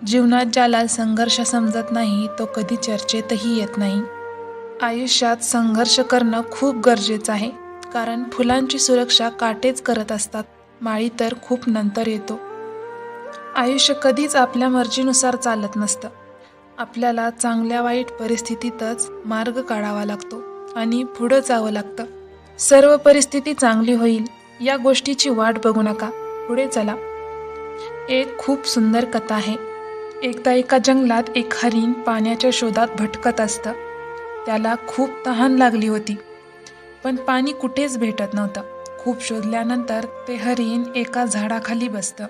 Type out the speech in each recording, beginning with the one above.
जीवनात ज्याला संघर्ष समजत नाही तो कधी चर्चेतही येत नाही. आयुष्यात संघर्ष करणं खूप गरजेचं आहे, कारण फुलांची सुरक्षा काटेच करत असतात, माळी तर खूप नंतर येतो. आयुष्य कधीच आपल्या मर्जीनुसार चालत नसतं. आपल्याला चांगल्या वाईट परिस्थितीतच मार्ग काढावा लागतो आणि पुढं जावं लागतं. सर्व परिस्थिती चांगली होईल या गोष्टीची वाट बघू नका, पुढे चला. एक खूप सुंदर कथा आहे. एकदा एका जंगलात एक हरीण पाण्याच्या शोधात भटकत असतं. त्याला खूप तहान लागली होती, पण पाणी कुठेच भेटत नव्हतं. खूप शोधल्यानंतर ते हरीण एका झाडाखाली बसतं.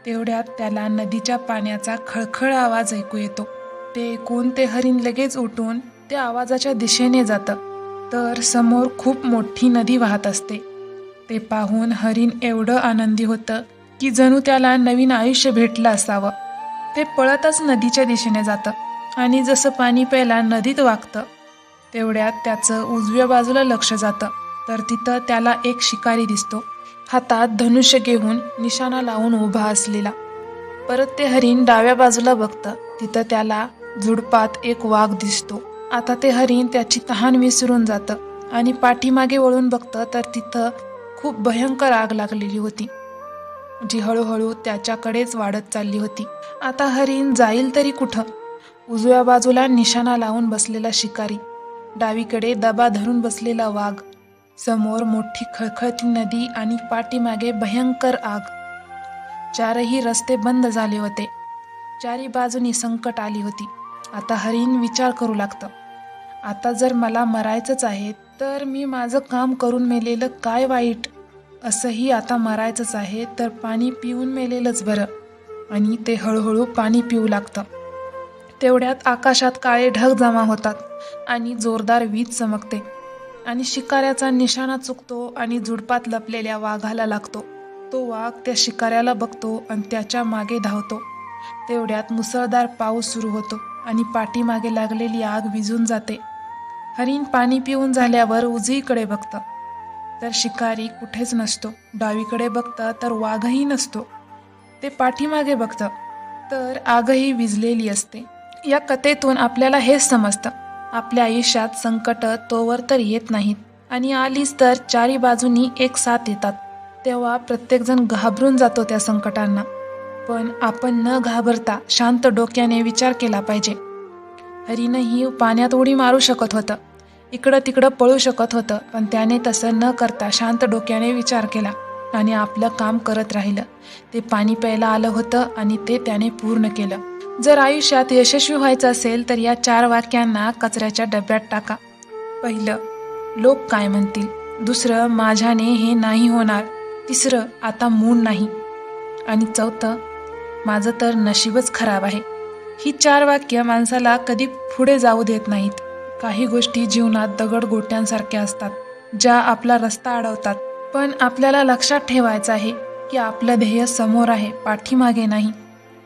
तेवढ्यात त्याला नदीच्या पाण्याचा खळखळ आवाज ऐकू येतो. ते ऐकून ते हरीण लगेच उठून त्या आवाजाच्या दिशेने जातं, तर समोर खूप मोठी नदी वाहत असते. ते पाहून हरीण एवढं आनंदी होतं की जणू त्याला नवीन आयुष्य भेटलं असावं. ते पळतच नदीच्या दिशेने जातं आणि जसं पाणी प्यायला नदीत वाकतं, तेवढ्यात त्याचं उजव्या बाजूला लक्ष जातं, तर तिथं त्याला एक शिकारी दिसतो, हातात धनुष्य घेऊन निशाणा लावून उभा असलेला. परत ते हरीण डाव्या बाजूला बघतं, तिथं त्याला झुडपात एक वाघ दिसतो. आता ते हरीण त्याची तहान विसरून जातं आणि पाठीमागे वळून बघतं, तर तिथं खूप भयंकर आग लागलेली होती, जी हळूहळू त्याच्याकडेच वाढत चालली होती. आता हरीण जाईल तरी कुठं? उजव्या बाजूला निशाणा लावून बसलेला शिकारी, डावीकडे दबा धरून बसलेला वाघ, समोर मोठी खळखळती नदी आणि पाठीमागे भयंकर आग. चारही रस्ते बंद झाले होते. चारी बाजूनी संकट आली होती. आता हरीण विचार करू लागतं, आता जर मला मरायचंच आहे तर मी माझं काम करून मेलेलं काय वाईट? असंही आता मरायचंच आहे तर पाणी पिऊन मेलेलंच बरं. आणि ते हळूहळू पाणी पिऊ लागतं. तेवढ्यात आकाशात काळे ढग जमा होतात आणि जोरदार वीज चमकते आणि शिकाऱ्याचा निशाणा चुकतो आणि झुडपात लपलेल्या वाघाला लागतो. तो वाघ त्या शिकाऱ्याला बघतो आणि त्याच्या मागे धावतो. तेवढ्यात मुसळधार पाऊस सुरू होतो आणि पाठीमागे लागलेली आग विझून जाते. हरीण पाणी पिऊन झाल्यावर उजवीकडे बघतं, तर शिकारी कुठेच नसतो. डावीकडे बघतं तर वाघही नसतो. ते पाठीमागे बघतं, तर आगही विझलेली असते. या कथेतून आपल्याला हेच समजतं, आपल्या आयुष्यात संकट तोवर तर येत नाहीत, आणि आलीच तर चारी बाजूनी एक साथ येतात. तेव्हा प्रत्येकजण घाबरून जातो त्या संकटांना. पण आपण न घाबरता शांत डोक्याने विचार केला पाहिजे. हरीणही पाण्यात उडी मारू शकत होतं, इकडं तिकडं पळू शकत होतं, पण त्याने तसं न करता शांत डोक्याने विचार केला आणि आपलं काम करत राहिलं. ते पाणी प्यायला आलं होतं आणि ते त्याने पूर्ण केलं. जर आयुष्यात यशस्वी व्हायचं असेल तर या 4 वाक्यांना कचऱ्याच्या डब्यात टाका. पहिलं, लोक काय म्हणतील. दुसरं, माझ्याने हे नाही होणार. तिसरं, आता मूड नाही. आणि चौथं, माझं तर नशीबच खराब आहे. ही 4 वाक्य माणसाला कधी पुढे जाऊ देत नाहीत. काही गोष्टी जीवनात दगडगोट्यांसारख्या असतात, ज्या आपला रस्ता अडवतात. पण आपल्याला लक्षात ठेवायचं आहे की आपलं ध्येय समोर आहे, पाठीमागे नाही.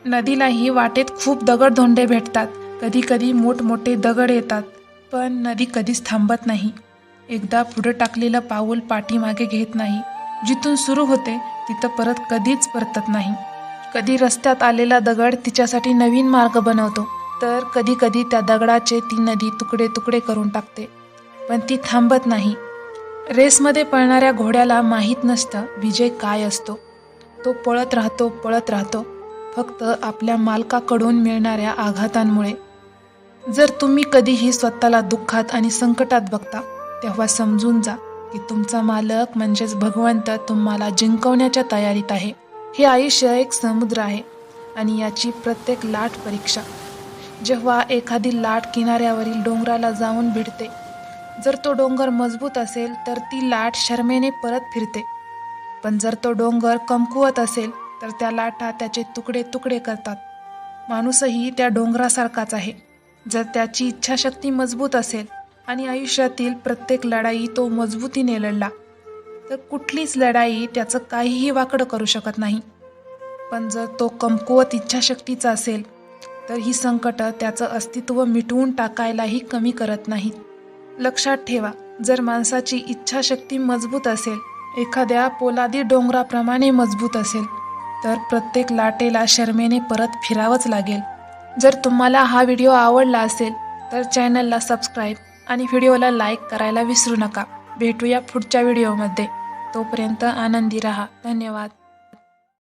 नदीलाही वाटेत खूप दगडधोंडे भेटतात. कधी कधी मोठमोठे दगड येतात, पण नदी कधीच थांबत नाही. एकदा पुढे टाकलेलं पाऊल पाठीमागे घेत नाही. जिथून सुरू होते तिथं परत कधीच परतत नाही. कधी रस्त्यात आलेला दगड तिच्यासाठी नवीन मार्ग बनवतो, तर कधी कधी त्या दगडाचे ती नदी तुकडे तुकडे करून टाकते. पण ती थांबत नाही. रेसमध्ये पळणाऱ्या घोड्याला माहीत नसतं विजय काय असतो. तो पळत राहतो, पळत राहतो, फक्त आपल्या मालकाकडून मिळणाऱ्या आघातांमुळे. जर तुम्ही कधीही स्वतःला दुःखात आणि संकटात बघता, तेव्हा समजून जा की तुमचा मालक म्हणजेच भगवंत तुम्हाला जिंकवण्याच्या तयारीत आहे. हे आयुष्य एक समुद्र आहे आणि याची प्रत्येक लाट परीक्षा. जेव्हा एखादी लाट किनाऱ्यावरील डोंगराला जाऊन भिडते, जर तो डोंगर मजबूत असेल तर ती लाट शरमेने परत फिरते. पण जर तो डोंगर कमकुवत असेल तर त्या लाटा त्याचे तुकडे तुकडे करतात. माणूसही त्या डोंगरासारखाच आहे. जर त्याची इच्छाशक्ती मजबूत असेल आणि आयुष्यातील प्रत्येक लढाई तो मजबूतीने लढला, तर कुठलीच लढाई त्याचं काहीही वाकडं करू शकत नाही. पण जर तो कमकुवत इच्छाशक्तीचा असेल तर ही संकटं त्याचं अस्तित्व मिटवून टाकायलाही कमी करत नाहीत. लक्षात ठेवा, जर माणसाची इच्छाशक्ती मजबूत असेल, एखाद्या पोलादी डोंगराप्रमाणे मजबूत असेल, तर प्रत्येक लाटेला शरमेने परत फिरावंच लागेल. जर तुम्हाला हा व्हिडिओ आवडला असेल तर चॅनलला सबस्क्राईब आणि व्हिडिओला लाईक करायला विसरू नका. भेटूया पुढच्या व्हिडिओमध्ये. तोपर्यंत आनंदी राहा. धन्यवाद.